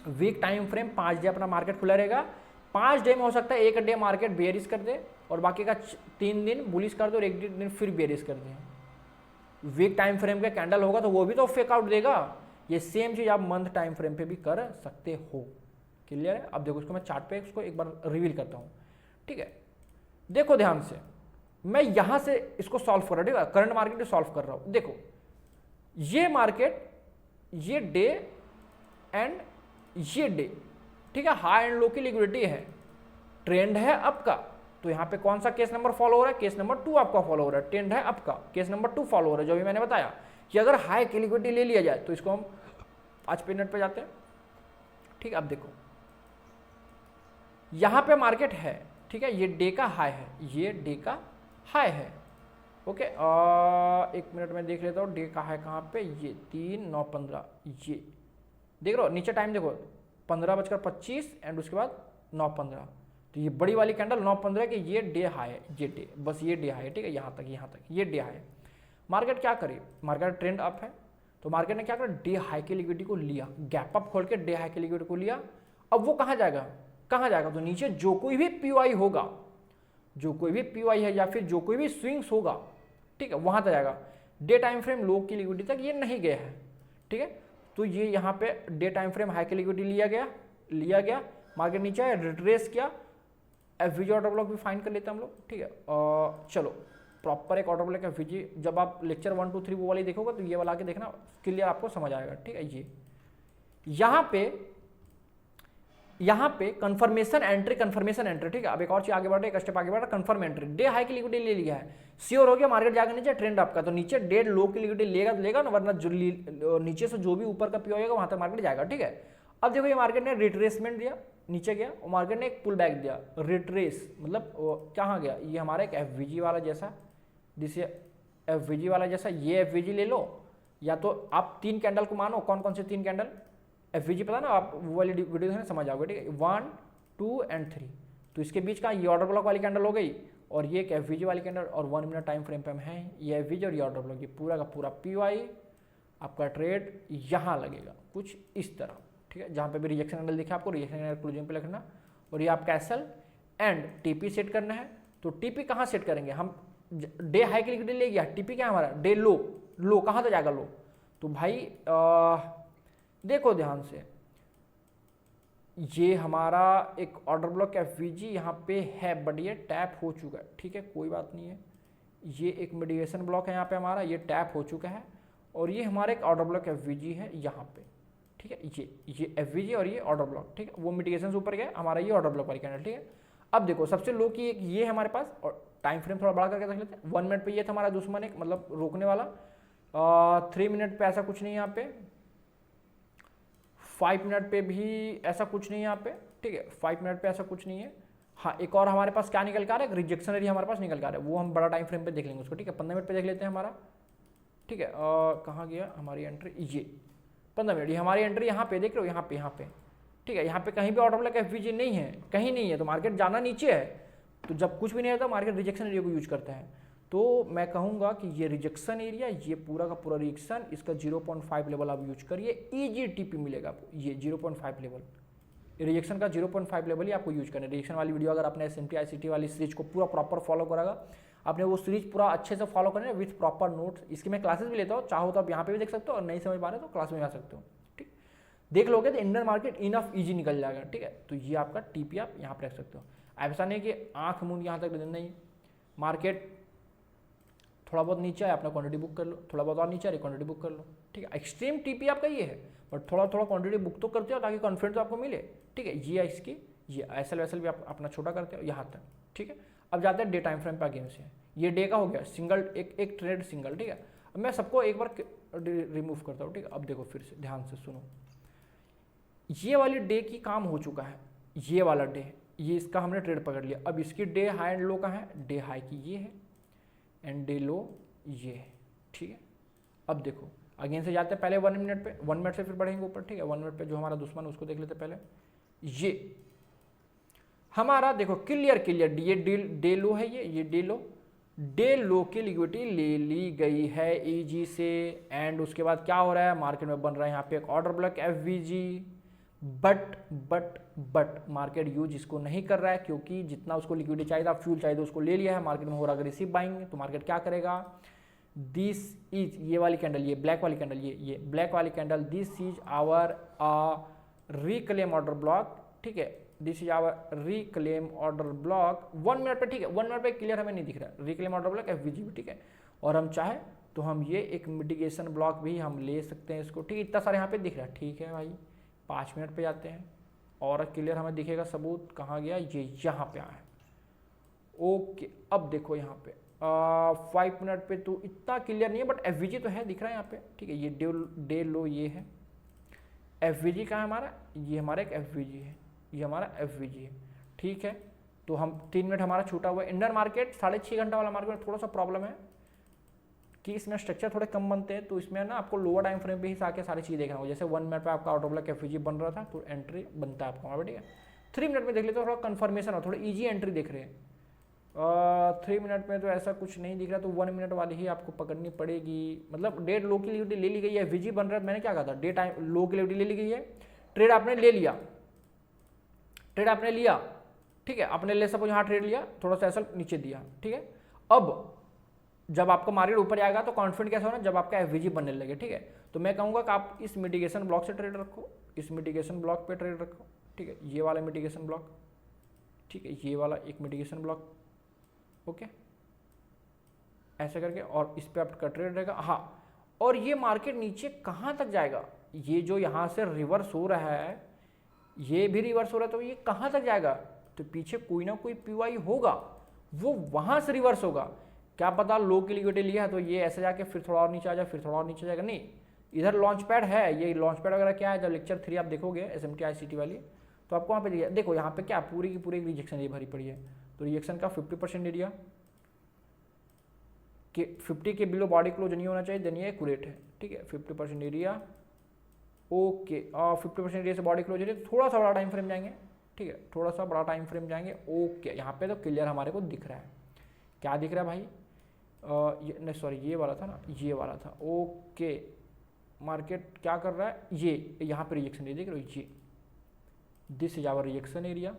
वीक टाइम फ्रेम 5 डे अपना मार्केट खुला रहेगा, 5 डे में हो सकता है एक डे मार्केट बेयरिश कर दे और बाकी का 3 दिन बुलिश कर दे और एक दिन फिर बेयरिश कर दे। वीक टाइम फ्रेम का कैंडल होगा तो वो भी तो फेक आउट देगा। ये सेम चीज आप मंथ टाइम फ्रेम पे भी कर सकते हो, क्लियर है। अब देखो इसको मैं चार्ट पे इसको एक बार रिवील करता हूँ, ठीक है। देखो ध्यान से, मैं यहां से इसको सॉल्व कर रहा हूँ, ठीक है, करंट मार्केट सॉल्व कर रहा हूँ। देखो ये मार्केट, ये डे एंड ये डे, ठीक है, हाई एंड लो की लिक्विडिटी है, ट्रेंड है अप का, तो यहाँ पे कौन सा केस नंबर फॉलो हो रहा है? केस नंबर 2 आपका फॉलो हो रहा है, ट्रेंड है अप का, केस नंबर 2 फॉलो हो रहा है। जो भी मैंने बताया कि अगर हाई की लिक्विडिटी ले लिया जाए तो इसको हम आज पे मिनट पे जाते हैं, ठीक है। अब देखो यहाँ पे मार्केट है, ठीक है, ये डे का हाई है, ये डे का हाई है, ओके। एक मिनट में देख लेता हूँ डे का हाई कहाँ पे, ये 3/9/15, ये देख रहे हो नीचे टाइम देखो 15:25 एंड उसके बाद 9:15, तो ये बड़ी वाली कैंडल 9:15 के, ये डे हाई है, ये डे, बस ये डे हाई है, ठीक है, यहाँ तक ये डे हाई है। मार्केट क्या करे? मार्केट ट्रेंड अप है, तो मार्केट ने क्या करा? डे हाई की लिक्विडिटी को लिया, गैप अप खोल के डे हाई की लिक्विडिटी को लिया। अब वो कहाँ जाएगा? तो नीचे जो कोई भी PY होगा, जो कोई भी PY है या फिर जो कोई भी स्विंग्स होगा, ठीक है, वहां तक जाएगा। डे टाइम फ्रेम लो की लिक्विडिटी तक ये नहीं गया है, ठीक है, तो ये यहाँ पे डे टाइम फ्रेम हाई की लिक्विडिटी लिया गया, मार्केट नीचे है, रिट्रेस किया, FVG ऑर्डर ब्लॉक भी फाइंड कर लेते हैं हम लोग, ठीक है। चलो प्रॉपर एक ऑर्डर ब्लॉक FVG, जब आप लेक्चर 1 2 3 वो वाली देखोगे तो ये वाला के देखना, क्लियर आपको समझ आएगा, ठीक है। ये यहाँ पे कंफर्मेशन एंट्री, ठीक है। अब एक और चीज आगे बढ़ रहा है, एक स्टेप आगे बढ़ रहा है, कंफर्म एंट्री, डे हाई की लिक्विडिटी ले लिया है, श्योर हो गया मार्केट जाकर नीचे ट्रेंड आपका, तो नीचे डे लो की लिक्विडिटी लेगा ना, वरना जो नीचे से जो भी ऊपर का PY होगा वहां तक मार्केट जाएगा, ठीक है। अब देखो ये मार्केट ने रिट्रेसमेंट दिया, नीचे गया और मार्केट ने एक पुल बैक दिया, रिट्रेस मतलब कहाँ गया? ये हमारा एक FVG वाला जैसा, जिसे FVG वाला जैसा, ये FVG ले लो, या तो आप 3 कैंडल को मानो, कौन कौन से 3 कैंडल? FVG पता ना, आप वो वाली वीडियो में समझ आओगे, ठीक है, 1 2 एंड 3, तो इसके बीच का ये ऑर्डर ब्लॉक वाली कैंडल हो गई, और ये एक FVG वाली कैंडल, और 1 मिनट टाइम फ्रेम पे हम हैं, ये FVG और ये ऑर्डर ब्लॉक, ये पूरा का पूरा PY आपका ट्रेड यहाँ लगेगा कुछ इस तरह, ठीक है। जहाँ पे भी रिजेक्शन कैंडल दिखे आपको, रिजेक्शन कैंडल क्लोजिंग पे लिखना, और ये आपका SL एंड TP सेट करना है। तो TP कहाँ सेट करेंगे? हम डे हाई की लिक्विडिटी ले गया, टीपी क्या है हमारा, डे लो, लो कहाँ तक जाएगा लो, तो भाई देखो ध्यान से, ये हमारा एक ऑर्डर ब्लॉक एफवीजी यहाँ पे है, बट ये टैप हो चुका है, ठीक है कोई बात नहीं है। ये एक मिटिगेशन ब्लॉक है यहाँ पे हमारा, ये टैप हो चुका है, और ये हमारा एक ऑर्डर ब्लॉक एफवीजी है यहाँ पे, ठीक है। ये एफवीजी और ये ऑर्डर ब्लॉक, ठीक है, वो मिटिगेशन से ऊपर गया, हमारा ये ऑर्डर ब्लॉक वाली कैंडल, ठीक है। अब देखो सबसे लो की एक ये है हमारे पास, और टाइम फ्रेम थोड़ा बड़ा करके देख लेते हैं। 1 मिनट पे ये था हमारा दुश्मन एक, मतलब रोकने वाला। 3 मिनट पे ऐसा कुछ नहीं यहाँ पे, 5 मिनट पे भी ऐसा कुछ नहीं यहाँ पे, ठीक है, 5 मिनट पे ऐसा कुछ नहीं है। हाँ एक और हमारे पास क्या निकल के आ रहा है, रिजेक्शन एरिया हमारे पास निकल के आ रहा है, वो हम बड़ा टाइम फ्रेम पे देख लेंगे उसको, ठीक है। 15 मिनट पे देख लेते हैं हमारा, ठीक है। कहाँ गया हमारी एंट्री, ये 15 मिनट, ये हमारी एंट्री यहाँ पे देख रहे हो, यहाँ पे, ठीक है। यहाँ पे कहीं भी ऑर्डर ब्लॉक एफवीजी नहीं है, कहीं नहीं है, तो मार्केट जाना नीचे है। तो जब कुछ भी नहीं होता मार्केट रिजेक्शन एरिया को यूज करता है। तो मैं कहूँगा कि ये रिजेक्शन एरिया, ये पूरा का पूरा रिजेक्शन, इसका 0.5 लेवल आप यूज करिए, ईजी टीपी मिलेगा आपको। ये 0.5 लेवल, रिजेक्शन का 0.5 लेवल ही आपको यूज करना है। रिजेक्शन वाली वीडियो अगर आपने SMT ICT वाली सीरीज को पूरा प्रॉपर फॉलो करेगा, आपने वो सीरीज पूरा अच्छे से फॉलो करना है विथ प्रॉपर नोट्स। इसकी मैं क्लासेस भी लेता हूँ, चाहो तो आप यहाँ पे भी देख सकते हो, और नहीं समझ पा रहे तो क्लास में आ सकते हो, ठीक। देख लोगे तो इंडियन मार्केट इनफ ईजी निकल जाएगा, ठीक है। तो ये आपका टीपी आप यहाँ पे रख सकते हो। ऐसा नहीं कि आंख मूंद यहाँ तक नहीं, मार्केट थोड़ा बहुत नीचे है अपना क्वांटिटी बुक कर लो, थोड़ा बहुत और नीचे है क्वांटिटी बुक कर लो, ठीक है। एक्सट्रीम टीपी आपका ये है, बट थोड़ा थोड़ा क्वांटिटी बुक तो करते हो ताकि कॉन्फिडेंस आपको मिले, ठीक है। ये इसकी ये एसएल वैसल भी आप अपना छोटा करते हो यहाँ तक, ठीक है। अब जाते हैं डे टाइम फ्रेम पे अगेन से, ये डे का हो गया सिंगल, एक ट्रेड सिंगल, ठीक है। अब मैं सबको एक बार रिमूव करता हूँ, ठीक है। अब देखो फिर से ध्यान से सुनो, ये वाली डे की काम हो चुका है, ये वाला डे, ये इसका हमने ट्रेड पकड़ लिया। अब इसकी डे हाई एंड लो का है, डे हाई की ये है एंड डे लो ये है, ठीक है। अब देखो अगेन से जाते हैं पहले 1 मिनट पे, 1 मिनट से फिर बढ़ेंगे ऊपर, ठीक है। 1 मिनट पे जो हमारा दुश्मन उसको देख लेते पहले। ये हमारा देखो क्लियर ये डे लो है, ये डे लो की लिक्विडिटी ले ली गई है ईजी से। एंड उसके बाद क्या हो रहा है, मार्केट में बन रहा है यहाँ पे एक order block FVG, but market use इसको नहीं कर रहा है, क्योंकि जितना उसको लिक्विडिटी चाहिए था, फ्यूल चाहिए था, उसको ले लिया है। मार्केट में हो रहा अग्रेसिव बाइंग, तो मार्केट क्या करेगा, दिस इज ये वाली कैंडल, ये ब्लैक वाली कैंडल, ये ब्लैक वाली candle, this is our reclaim order block, ठीक है। This is our reclaim order block 1 minute पे, ठीक है। 1 मिनट पे क्लियर हमें नहीं दिख रहा रिक्लेम ऑर्डर ब्लॉक एफवीजी, ठीक है। और हम चाहे तो हम ये एक मिटिगेशन ब्लॉक भी हम ले सकते हैं इसको, ठीक है। इतना सारे यहाँ पे दिख रहा है, ठीक है भाई। 5 मिनट पे जाते हैं और क्लियर हमें दिखेगा सबूत, कहाँ गया, ये यहाँ पे आया है, ओके। अब देखो यहाँ पे 5 मिनट पे तो इतना क्लियर नहीं है, बट एफवीजी तो है, दिख रहा है यहाँ पे, ठीक है। ये डे लो ये है, एफवीजी कहाँ है हमारा, ये हमारा एक एफवीजी है, ये हमारा एफवीजी है, ठीक है। तो हम 3 मिनट हमारा छूटा हुआ है। इंडियन मार्केट 6.5 घंटा वाला मार्केट में थोड़ा सा प्रॉब्लम है कि इसमें स्ट्रक्चर थोड़े कम बनते हैं, तो इसमें ना आपको लोअर टाइम फ्रेम पे ही आके सारी चीज़ देखना होगा। जैसे 1 मिनट पे आपका ऑर्डर ब्लॉक एफवीजी बन रहा था, तो एंट्री बनता है आपका वहाँ पे, ठीक है। 3 मिनट में देख लेते हो, थोड़ा कन्फर्मेशन हो, थोड़ा ईजी एंट्री देख रहे हैं। 3 मिनट में तो ऐसा कुछ नहीं दिख रहा, तो 1 मिनट वाली ही आपको पकड़नी पड़ेगी। मतलब डेट लो की लिक्विडिटी ले ली गई है, एफवीजी बन रहा है, मैंने क्या कहा था, डे टाइम लो की लिक्विडिटी ले ली गई है, ट्रेड आपने ले लिया, ट्रेड आपने लिया, ठीक है। आपने ले सपोज यहाँ ट्रेड लिया, थोड़ा सा ऐसा नीचे दिया, ठीक है। अब जब आपका मार्केट ऊपर आएगा तो कॉन्फिडेंट कैसा होना, जब आपका एफवीजी बनने लगे, ठीक है। तो मैं कहूँगा कि आप इस मिटिगेशन ब्लॉक से ट्रेड रखो, इस मिटिगेशन ब्लॉक पे ट्रेड रखो, ठीक है। ये वाला मिटिगेशन ब्लॉक, ठीक है, ये वाला एक मिटिगेशन ब्लॉक, ओके, ऐसे करके, और इस पर आपका ट्रेड रहेगा। हाँ, और ये मार्केट नीचे कहाँ तक जाएगा, ये जो यहाँ से रिवर्स हो रहा है, ये भी रिवर्स हो रहा है, तो ये कहाँ तक जाएगा, तो पीछे कोई ना कोई पीवाई होगा, वो वहाँ से रिवर्स होगा। क्या पता लो की लिक्विडिटी लिया है तो ये ऐसे जाके फिर थोड़ा और नीचे आ जाए, फिर थोड़ा और नीचे जाएगा, नहीं। इधर लॉन्च पैड है, ये लॉन्च पैड वगैरह क्या है, जब लेक्चर 3 आप देखोगे SMT ICT वाली, तो आपको वहाँ पे देखो, यहाँ पे क्या पूरी की पूरी रिजेक्शन एरिया भरी पड़ी है। तो रिजेक्शन का 50% एरिया कि 50 के बिलो बॉडी क्लोज नहीं होना चाहिए, देन ये एक्यूरेट है, ठीक है। 50% एरिया, ओके, और 50% एरिया से बॉडी क्लोज है, थोड़ा सा बड़ा टाइम फ्रेम जाएंगे, ठीक है, थोड़ा सा बड़ा टाइम फ्रेम जाएंगे, ओके। यहाँ पे तो क्लियर हमारे को दिख रहा है, क्या दिख रहा है भाई, ये नहीं सॉरी, ये वाला था ना, ये वाला था, ओके। मार्केट क्या कर रहा है, ये यहाँ पे रिजेक्शन एरिया देख रहे हो, ये this is our rejection area,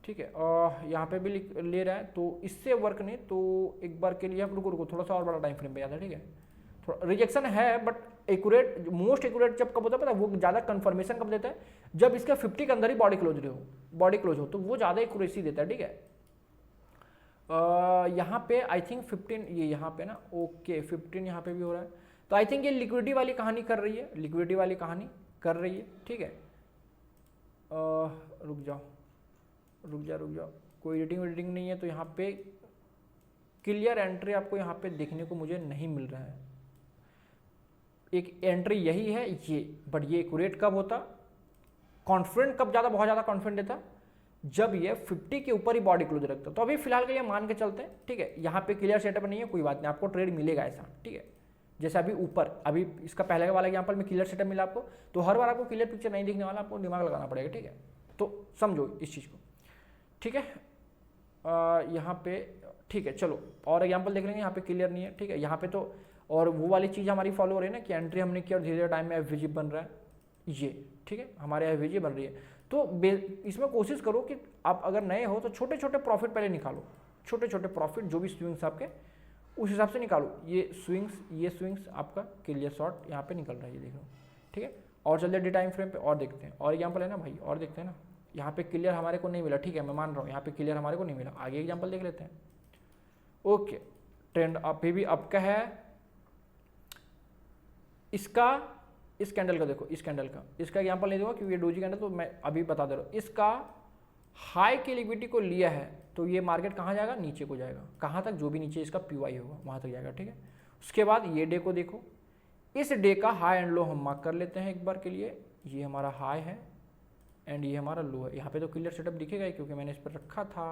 ठीक है, और यहाँ पे भी ले रहा है, तो इससे वर्क नहीं, तो एक बार के लिए आप रुको थोड़ा सा और बड़ा टाइम फ्रेम पे जाता है। ठीक है, थोड़ा रिजेक्शन है, बट एक्यूरेट, मोस्ट एक्यूरेट जब कब होता है पता है, वो ज़्यादा कंफर्मेशन कब देता है, जब इसका 50 के अंदर ही बॉडी क्लोज हो, तो वो ज़्यादा एक्यूरेसी देता है। ठीक है, यहाँ पे आई थिंक 15, ये यहाँ पे ना, ओके 15 यहाँ पे भी हो रहा है, तो आई थिंक ये लिक्विडिटी वाली कहानी कर रही है, लिक्विडिटी वाली कहानी कर रही है। ठीक है, रुक जाओ, कोई एडिटिंग नहीं है, तो यहाँ पे क्लियर एंट्री आपको यहाँ पे देखने को मुझे नहीं मिल रहा है। एक एंट्री यही है ये, बट ये एक्यूरेट कब होता, कॉन्फिडेंट कब ज़्यादा, बहुत ज़्यादा कॉन्फिडेंट देता, जब ये 50 के ऊपर ही बॉडी क्लोज रखता। तो अभी फिलहाल के लिए मान के चलते हैं। ठीक है, यहाँ पे क्लियर सेटअप नहीं है, कोई बात नहीं, आपको ट्रेड मिलेगा ऐसा। ठीक है, जैसे अभी ऊपर, अभी इसका पहले वाला एग्जांपल में क्लियर सेटअप मिला आपको, तो हर बार आपको क्लियर पिक्चर नहीं दिखने वाला, आपको दिमाग लगाना पड़ेगा। ठीक है, तो समझो इस चीज़ को। ठीक है, यहाँ पे ठीक है, चलो और एग्जांपल देख लेंगे। यहाँ पे क्लियर नहीं है। ठीक है, यहाँ पे तो और वो वाली चीज़ हमारी फॉलो हो रही है ना कि एंट्री हमने किया और धीरे धीरे टाइम में एफवीजी बन रहा है ये। ठीक है, हमारे एफवीजी बन रही है, तो इसमें कोशिश करो कि आप अगर नए हो तो छोटे छोटे प्रॉफिट पहले निकालो, छोटे छोटे प्रॉफिट जो भी स्विंग्स आपके उस हिसाब से निकालो। ये स्विंग्स आपका क्लियर शॉट यहाँ पे निकल रहा है, ये देख लो। ठीक है, और चलते डे टाइम फ्रेम पे और देखते हैं, और एग्जांपल है ना भाई, और देखते हैं ना। यहाँ पे क्लियर हमारे को नहीं मिला, ठीक है मैं मान रहा हूँ, यहाँ पे क्लियर हमारे को नहीं मिला, आगे एग्जांपल देख लेते हैं। ओके, ट्रेंड अभी भी अप का है, इसका इस कैंडल का देखो, इस कैंडल का, इसका एग्जांपल नहीं दूंगा क्योंकि ये डोजी कैंडल, तो मैं अभी बता दे रहा हूँ। इसका हाई की लिक्विडिटी को लिया है, तो ये मार्केट कहाँ जाएगा, नीचे को जाएगा। कहाँ तक, जो भी नीचे इसका पीवाई होगा वहाँ तक जाएगा। ठीक है, उसके बाद ये डे को देखो, इस डे का हाई एंड लो हम मार्क कर लेते हैं एक बार के लिए। ये हमारा हाई है एंड ये हमारा लो है। यहाँ पे तो क्लियर सेटअप दिखेगा ही क्योंकि मैंने इस पर रखा था।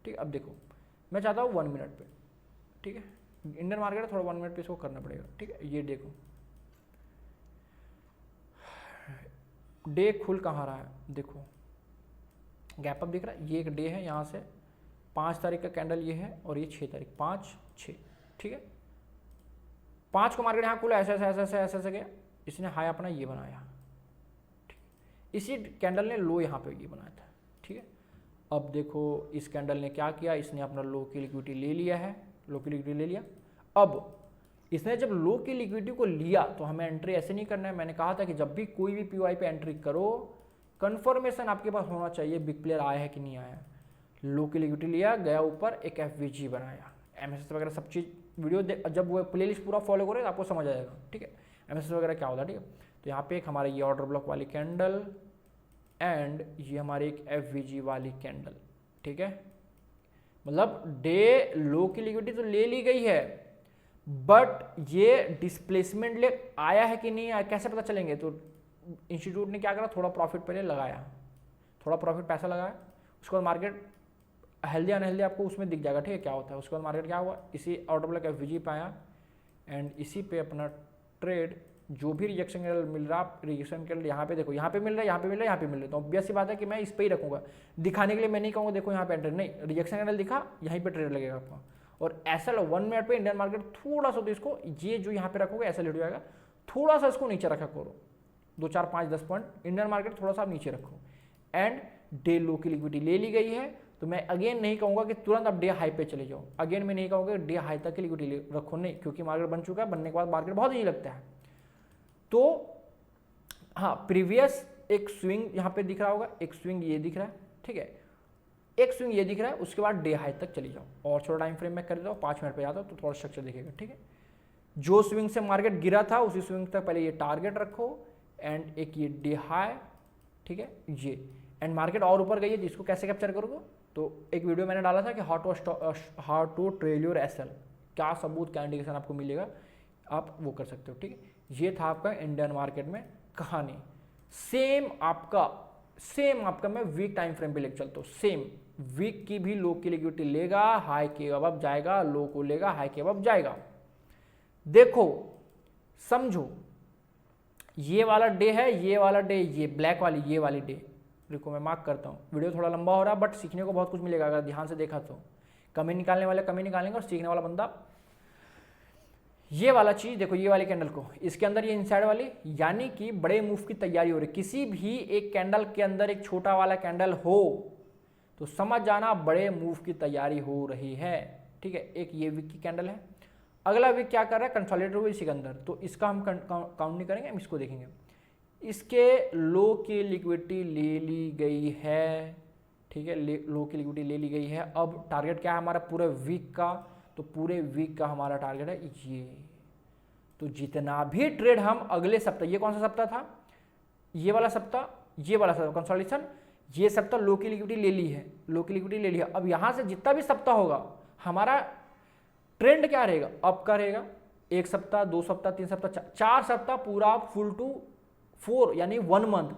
ठीक है, अब देखो मैं चाहता हूँ 1 मिनट पे। ठीक है, इंडियन मार्केट है, थोड़ा 1 मिनट पे इसको करना पड़ेगा। ठीक है, ये देखो डे खुल कहाँ रहा है, देखो गैप अप दिख रहा है। ये एक डे है, यहाँ से 5 तारीख का कैंडल ये है, और ये 6 तारीख, 5, 6। ठीक है, 5 को मार्केट यहाँ खुला, ऐसे गया, इसने हाई अपना ये बनाया। ठीक, इसी कैंडल ने लो यहाँ पे ये बनाया था। ठीक है, अब देखो इस कैंडल ने क्या किया, इसने अपना लो की लिक्विडिटी ले लिया है, लो की लिक्विडिटी ले लिया। अब इसने जब लो की लिक्विडिटी को लिया तो हमें एंट्री ऐसे नहीं करना है। मैंने कहा था कि जब भी कोई भी पीवाई पे एंट्री करो, कंफर्मेशन आपके पास होना चाहिए बिग प्लेयर आया है कि नहीं आया। लो की लिक्विडिटी लिया, गया ऊपर, एक एफवीजी बनाया, एमएसएस वगैरह सब चीज़ वीडियो जब वो प्लेलिस्ट पूरा फॉलो करोगे तो आपको समझ आ जाएगा। ठीक है, एमएसएस वगैरह क्या होता है। ठीक है, तो यहाँ पे एक हमारा ये ऑर्डर ब्लॉक वाली कैंडल एंड ये हमारी एक एफवीजी वाली कैंडल। ठीक है, मतलब डे लो की लिक्विडिटी तो ले ली गई है, बट ये डिस्प्लेसमेंट ले आया है कि नहीं आया कैसे पता चलेंगे। तो इंस्टीट्यूट ने क्या करा, थोड़ा प्रॉफिट पहले लगाया, थोड़ा प्रॉफिट पैसा लगाया, उसके बाद मार्केट हेल्दी अनहेल्दी आपको उसमें दिख जाएगा। ठीक है, क्या होता है। उसके बाद मार्केट क्या हुआ, इसी ऑर्डर ब्लॉक एफवीजी पे आया एंड इसी पे अपना ट्रेड, जो भी रिजेक्शन कैंडल मिल रहा, रिजेक्शन कैंडल यहाँ पे देखो, यहाँ पे मिल रहा है, यहाँ पे मिल रहा है, यहाँ पे मिल रहा है, तो ऑब्वियस सी बात है कि मैं इस पे ही रखूंगा। दिखाने के लिए मैं नहीं कहूँगा देखो यहाँ पे एंटर, नहीं, रिजेक्शन कैंडल दिखा, यहीं पे ट्रेड लगेगा आपका। और ऐसा 1 मिनट पे इंडियन मार्केट थोड़ा सा, तो इसको ये जो यहाँ पे रखोगे ऐसा लेट हो जाएगा, थोड़ा सा इसको नीचे रखा करो, 2, 4, 5, 10 पॉइंट इंडियन मार्केट थोड़ा सा आप नीचे रखो। एंड डे लो की लिक्विडिटी ले ली गई है, तो मैं अगेन नहीं कहूँगा कि तुरंत आप डे हाई पे चले जाओ। अगेन मैं नहीं कहूँगा डे हाई तक की लिक्विडिटी रखो, नहीं, क्योंकि मार्केट बन चुका है, बनने के बाद मार्केट बहुत ही लगता है। तो हाँ, प्रीवियस एक स्विंग यहाँ पे दिख रहा होगा, एक स्विंग ये दिख रहा है। ठीक है, एक स्विंग ये दिख रहा है, उसके बाद डे हाई तक चली जाओ और थोड़ा टाइम फ्रेम में कर दो, 5 मिनट पे जाता हो तो थोड़ा स्ट्रक्चर दिखेगा। ठीक है, जो स्विंग से मार्केट गिरा था उसी स्विंग तक पहले ये टारगेट रखो एंड एक ये डे हाई। ठीक है, ये एंड मार्केट और ऊपर गई है, जिसको कैसे कैप्चर करोगे, तो एक वीडियो मैंने डाला था कि how to trail your SL, क्या सबूत, क्या इंडिकेशन आपको मिलेगा, आप वो कर सकते हो। ठीक है, ये था आपका इंडियन मार्केट में कहानी। सेम आपका मैं वीक टाइम फ्रेम पे लेकर चलता हूँ। सेम वीक की भी लो की लिक्विडिटी लेगा, हाई के अब जाएगा, लो को लेगा, हाई के अब जाएगा। देखो समझो, ये वाला डे है, ये वाला डे, ये ब्लैक वाली, ये वाली डे, देखो मैं मार्क करता हूँ। वीडियो थोड़ा लंबा हो रहा है बट सीखने को बहुत कुछ मिलेगा अगर ध्यान से देखा तो। कमी निकालने वाले कमी निकालेंगे और सीखने वाला बंदा, ये वाला चीज देखो, ये वाली कैंडल को, इसके अंदर ये इनसाइड वाली, यानी कि बड़े मूव की तैयारी हो रही है। किसी भी एक कैंडल के अंदर एक छोटा वाला कैंडल हो तो समझ जाना बड़े मूव की तैयारी हो रही है। ठीक है, एक ये वीक की कैंडल है। अगला वीक क्या कर रहा है, कंसोलिडेट हुआ इसी के अंदर, तो इसका हम काउंट नहीं करेंगे, हम इसको देखेंगे। इसके लो की लिक्विडिटी ले ली गई है। ठीक है, लो की लिक्विडिटी ले ली गई है। अब टारगेट क्या है हमारा पूरे वीक का, तो पूरे वीक का हमारा टारगेट है ये। तो जितना भी ट्रेड हम अगले सप्ताह, ये कौन सा सप्ताह था, ये वाला सप्ताह, ये वाला सप्ताह कंसोलिडेशन, ये सप्ताह लो की लिक्विडिटी ले ली है, लो की लिक्विडिटी ले ली है। अब यहां से जितना भी सप्ताह होगा हमारा ट्रेंड क्या रहेगा, अप का रहेगा। एक सप्ताह, 2 सप्ताह, 3 सप्ताह, 4 सप्ताह पूरा फुल टू 4 यानी 1 मंथ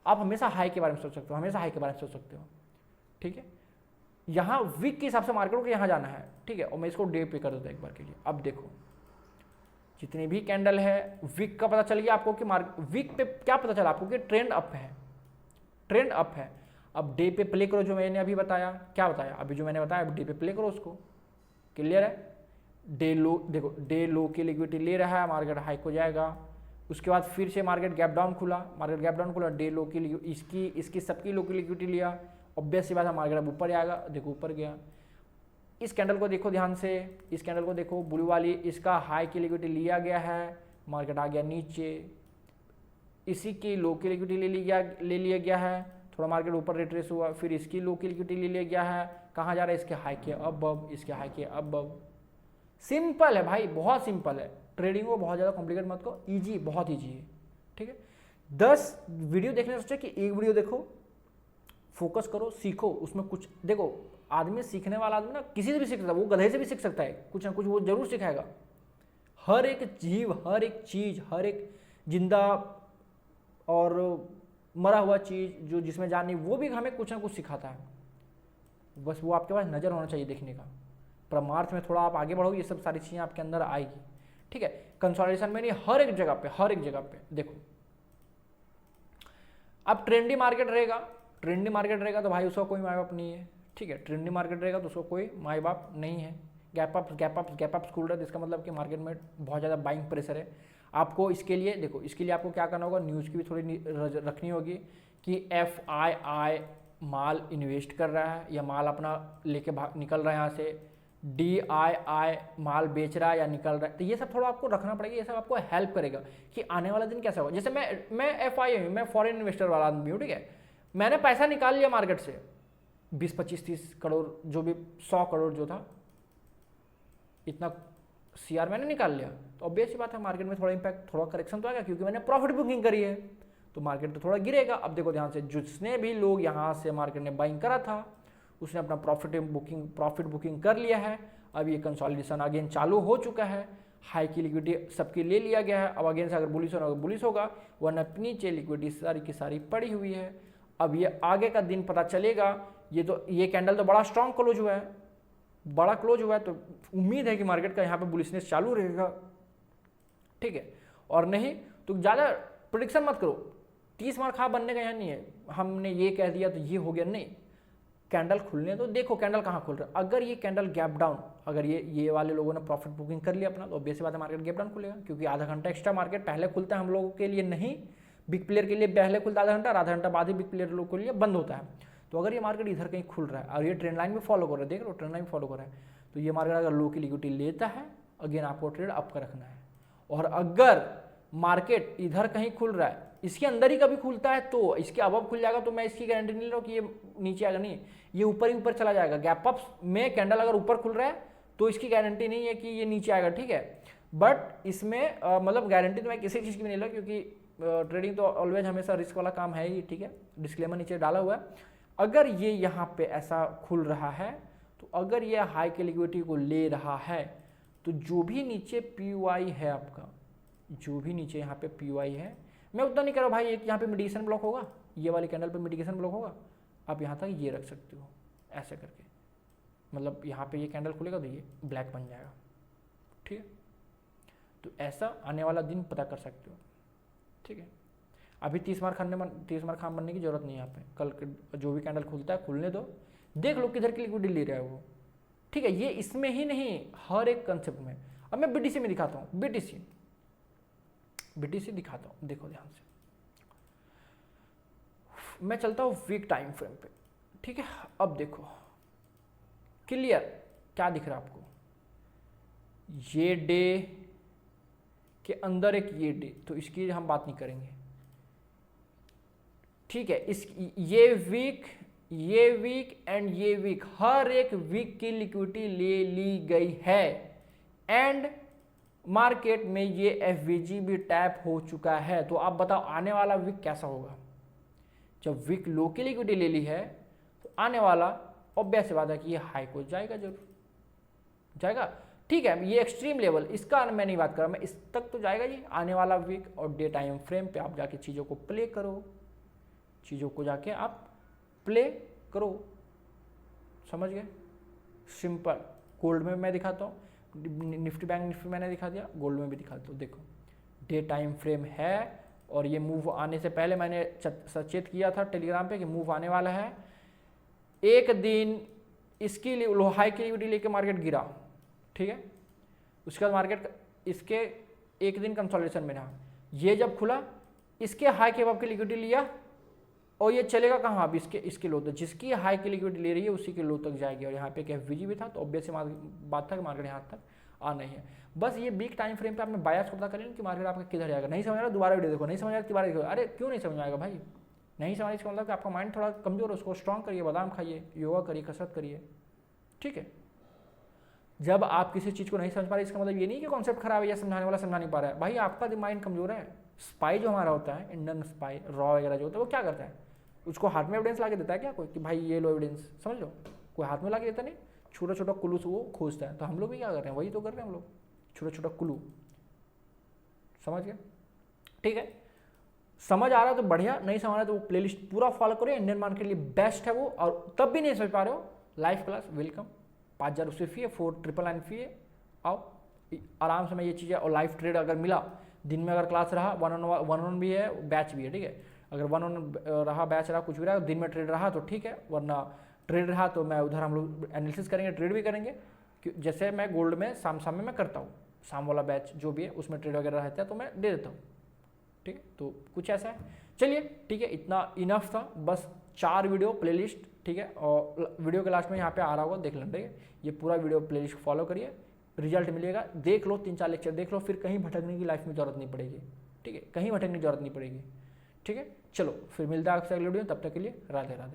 आप हमेशा हाई के बारे में सोच सकते हो, हमेशा हाई के बारे में सोच सकते हो। ठीक है, यहाँ वीक के हिसाब से मार्केट को यहाँ जाना है। ठीक है, और मैं इसको डे पे कर देता हूँ एक बार के लिए। अब देखो जितनी भी कैंडल है, वीक का पता चल गया आपको कि वीक पे क्या पता चला आपको कि ट्रेंड अप है, ट्रेंड अप है। अब डे पे प्ले करो, जो मैंने अभी बताया, क्या बताया अभी जो मैंने बताया, अब डे पे प्ले करो उसको। क्लियर है, डे लो देखो, डे लो की लिक्विडिटी ले रहा है, मार्केट हाई को जाएगा। उसके बाद फिर से मार्केट गैप डाउन खुला, मार्केट गैप डाउन खुला, डे लो की इसकी सबकी लो की लिक्विडिटी लिया, ऑब्वियस सी बात है मार्केट अब ऊपर आएगा। देखो ऊपर गया। इस कैंडल को देखो ध्यान से, इस कैंडल को देखो, ब्लू वाली, इसका हाई की लिक्विडिटी लिया गया है, मार्केट आ गया नीचे। इसी की लो की लिक्विडिटी ले लिया गया है, थोड़ा मार्केट ऊपर रिट्रेस हुआ, फिर इसकी लो की लिक्विडिटी ले लिया गया है, कहाँ जा रहा है, इसके हाई के अब, इसके हाई के अब। सिंपल है भाई, बहुत सिंपल है। ट्रेडिंग को बहुत ज़्यादा कॉम्प्लिकेट मत करो, ईजी, बहुत ईजी है। ठीक है, 10 वीडियो देखने से सोचा कि एक वीडियो देखो, फोकस करो, सीखो, उसमें कुछ देखो। आदमी सीखने वाला आदमी ना किसी से भी सीख सकता है, वो गधे से भी सीख सकता है, कुछ ना कुछ वो जरूर सिखाएगा। हर एक जीव, हर एक चीज, हर एक जिंदा और मरा हुआ चीज जो जिसमें जान नहीं, वो भी हमें कुछ ना कुछ सिखाता है। बस वो आपके पास नज़र होना चाहिए देखने का। परमार्थ में थोड़ा आप आगे बढ़ोगे, ये सब सारी चीज़ें आपके अंदर आएगी। ठीक है, कंसोलिडेशन में नहीं, हर एक जगह पे, हर एक जगह पे देखो। अब ट्रेंडी मार्केट रहेगा, ट्रेंडी मार्केट रहेगा तो भाई उसका कोई माई बाप नहीं है। ठीक है, ट्रेंडी मार्केट रहेगा तो उसका कोई माई बाप नहीं है। गैप अप खुल रहा है, इसका मतलब कि मार्केट में बहुत ज़्यादा बाइंग प्रेशर है। आपको इसके लिए देखो, इसके लिए आपको क्या करना होगा, न्यूज़ की भी थोड़ी रखनी होगी कि FII माल इन्वेस्ट कर रहा है या माल अपना लेके निकल रहा है यहाँ से, DII माल बेच रहा है या निकल रहा है। तो ये सब थोड़ा आपको रखना पड़ेगा, ये सब आपको हेल्प करेगा कि आने वाला दिन कैसा होगा। जैसे मैं FII हूँ, मैं फॉरेन इन्वेस्टर वाला आदमी हूँ। ठीक है, मैंने पैसा निकाल लिया मार्केट से 20, 25, 30 करोड़, जो भी 100 करोड़ जो था, इतना CR मैंने निकाल लिया। तो ऑब्वियस सी बात है मार्केट में थोड़ा इंपैक्ट, थोड़ा करेक्शन तो आएगा, क्योंकि मैंने प्रॉफिट बुकिंग करी है, तो मार्केट तो थोड़ा गिरेगा। अब देखो ध्यान से, जिसने भी लोग यहाँ से मार्केट ने बाइंग करा था, उसने अपना प्रॉफिट बुकिंग कर लिया है। अब ये कंसोलिडेशन अगेन चालू हो चुका है, हाई की लिक्विडिटी सबकी ले लिया गया है। अब अगेन से अगर बुलिश होगा, वरना नीचे लिक्विडिटी सारी की सारी पड़ी हुई है। अब ये आगे का दिन पता चलेगा। ये कैंडल तो बड़ा स्ट्रांग क्लोज हुआ है, बड़ा क्लोज हुआ है, तो उम्मीद है कि मार्केट का यहाँ पे बुलिशनेस चालू रहेगा। ठीक है, और नहीं तो ज़्यादा प्रेडिक्शन मत करो, 30 मार खा बनने का यहाँ नहीं है, हमने ये कह दिया तो ये हो गया, नहीं। कैंडल खुलने तो देखो कैंडल कहाँ खुल रहा है। अगर ये कैंडल गैप डाउन, अगर ये वाले लोगों ने प्रॉफिट बुकिंग कर लिया अपना, तो ऑब्वियस बात है मार्केट गैप डाउन खुलेगा, क्योंकि आधा घंटा एक्स्ट्रा मार्केट पहले खुलता है हम लोगों के लिए, नहीं बिग प्लेयर के लिए पहले खुलता आधा घंटा, और आधा घंटा बाद ही बिग प्लेयर लोगों के लिए बंद होता है। तो अगर ये मार्केट इधर कहीं खुल रहा है और ये ट्रेंड लाइन में फॉलो कर रहा है, देख लो ट्रेंड लाइन में फॉलो कर रहा है, तो ये मार्केट अगर लो की लिक्विडिटी लेता है, अगेन आपको ट्रेड अप का रखना है। और अगर मार्केट इधर कहीं खुल रहा है, इसके अंदर ही कभी खुलता है तो इसके अबव खुल जाएगा, तो मैं इसकी गारंटी नहीं ले रहा हूँ कि ये नीचे आएगा, नहीं, ये ऊपर ही ऊपर चला जाएगा। गैप अप में कैंडल अगर ऊपर खुल रहा है तो इसकी गारंटी नहीं है कि ये नीचे आएगा। ठीक है, बट इसमें मतलब गारंटी तो मैं किसी चीज़ की भी नहीं लगा, क्योंकि ट्रेडिंग तो ऑलवेज हमेशा रिस्क वाला काम है ही। ठीक है, डिस्क्लेमर नीचे डाला हुआ है। अगर ये यहाँ पे ऐसा खुल रहा है, तो अगर ये हाई की लिक्विडिटी को ले रहा है, तो जो भी नीचे PY है आपका, जो भी नीचे यहाँ पे PY है, मैं उतना नहीं कर रहा भाई, एक यहाँ पे मिडिकेशन ब्लॉक होगा, ये वाली कैंडल पे मिडिकेशन ब्लॉक होगा, आप यहाँ तक ये रख सकते हो ऐसे करके, मतलब यहाँ पे ये कैंडल खुलेगा तो ये ब्लैक बन जाएगा। ठीक है, तो ऐसा आने वाला दिन पता कर सकते हो। ठीक है, अभी 30 मार खाम बनने की जरूरत नहीं है यहाँ पे। कल जो भी कैंडल खुलता है खुलने दो, देख लो किधर की लिक्विडिटी ले रहा है वो। ठीक है, ये इसमें ही नहीं, हर एक कंसेप्ट में। अब मैं BTC में दिखाता हूँ, BTC दिखाता हूँ, देखो ध्यान से। मैं चलता हूँ वीक टाइम फ्रेम पे। ठीक है, अब देखो क्लियर क्या दिख रहा है आपको, ये डे के अंदर एक ये डे, तो इसकी हम बात नहीं करेंगे। ठीक है, इस ये वीक एंड ये वीक, हर एक वीक की लिक्विडिटी ले ली गई है एंड मार्केट में ये एफवीजी भी टैप हो चुका है। तो आप बताओ आने वाला वीक कैसा होगा। जब वीक लो की लिक्विडिटी ले ली है तो आने वाला ऑब्वियस बात है कि ये हाई को जाएगा, जरूर जाएगा। ठीक है, ये एक्सट्रीम लेवल, इसका मैं नहीं बात कर रहा, मैं इस तक तो जाएगा ये आने वाला वीक। और डे टाइम फ्रेम पे आप जाके चीज़ों को प्ले करो, चीज़ों को जाके आप प्ले करो, समझ गए। सिंपल। गोल्ड में मैं दिखाता हूँ, निफ्टी बैंक निफ्टी मैंने दिखा दिया, गोल्ड में भी दिखाता हूँ। देखो डे टाइम फ्रेम है और ये मूव आने से पहले मैंने सचेत किया था टेलीग्राम पे कि मूव आने वाला है। एक दिन इसकी हाई की लिक्विडिटी लेके मार्केट गिरा, ठीक है, उसके बाद मार्केट इसके एक दिन कंसोलिडेशन में रहा। ये जब खुला इसके हाई के अब की लिक्विडिटी लिया और ये चलेगा कहाँ, अब इसके लो तक, जिसकी हाई की लिक्विडिटी ले रही है उसी के लो तक जाएगी। और यहाँ पे एक एफवीजी भी था, तो ऑब्वियस बात था कि मार्केट यहाँ तक आना ही है। बस ये बिग टाइम फ्रेम पे आपने बायस को पता करें कि मार्केट आपका किधर जाएगा। नहीं समझ रहा दोबारा वीडियो देखो, नहीं समझ रहा दोबारा देखो। अरे क्यों नहीं समझ में आएगा भाई, नहीं समझ, इसका मतलब कि आपका माइंड थोड़ा कमजोर है, उसको स्ट्रॉन्ग करिए, बादाम खाइए, योगा करिए, कसरत करिए, ठीक है। जब आप किसी चीज़ को नहीं समझ पा रहे इसका मतलब ये नहीं कि कॉन्सेप्ट खराब है या समझाने वाला समझा नहीं पा रहा है, भाई आपका माइंड कमजोर है। स्पाई जो हमारा होता है, इंडियन स्पाई रॉ वगैरह जो होता है, वो क्या करता है, उसको हाथ में एविडेंस ला के देता है क्या कोई कि भाई ये लो एविडेंस, समझ लो, कोई हाथ में ला के देता नहीं, छोटा छोटा क्लू वो खोजता है। तो हम लोग भी क्या कर रहे हैं, वही तो कर रहे हैं हम लोग, छोटा छोटा क्लू, समझ गए, ठीक है। समझ आ रहा है तो बढ़िया, नहीं समझ रहा है तो वो प्लेलिस्ट पूरा फॉलो करो, इंडियन मार्केट के लिए बेस्ट है वो। और तब भी नहीं समझ पा रहे हो, लाइव क्लास वेलकम, 5000 उससे फी है, 4999 फी है, आओ आराम से। मैं ये चीज़ें और लाइव ट्रेड अगर मिला दिन में, अगर क्लास रहा, वन ऑन भी है, बैच भी है, ठीक है। अगर वन ऑन रहा, बैच रहा, कुछ भी रहा, दिन में ट्रेड रहा तो ठीक है, वरना ट्रेड रहा तो मैं उधर हम लोग एनालिसिस करेंगे, ट्रेड भी करेंगे। जैसे मैं गोल्ड में शाम में मैं करता हूँ, शाम वाला बैच जो भी है उसमें ट्रेड वगैरह रहता है तो मैं दे देता हूँ, ठीक है। तो कुछ ऐसा है, चलिए ठीक है, इतना इनफ था। बस 4 वीडियो प्लेलिस्ट, ठीक है, और वीडियो के लास्ट में यहाँ पे आ रहा होगा, देख लें, ठीक है। ये पूरा वीडियो प्लेलिस्ट फॉलो करिए, रिजल्ट मिलेगा, देख लो, 3-4 लेक्चर देख लो, फिर कहीं भटकने की लाइफ में जरूरत नहीं पड़ेगी, ठीक है, कहीं भटकने की जरूरत नहीं पड़ेगी, ठीक है। चलो फिर मिलता है आपसे अगले वीडियो में, तब तक के लिए राधे राधे।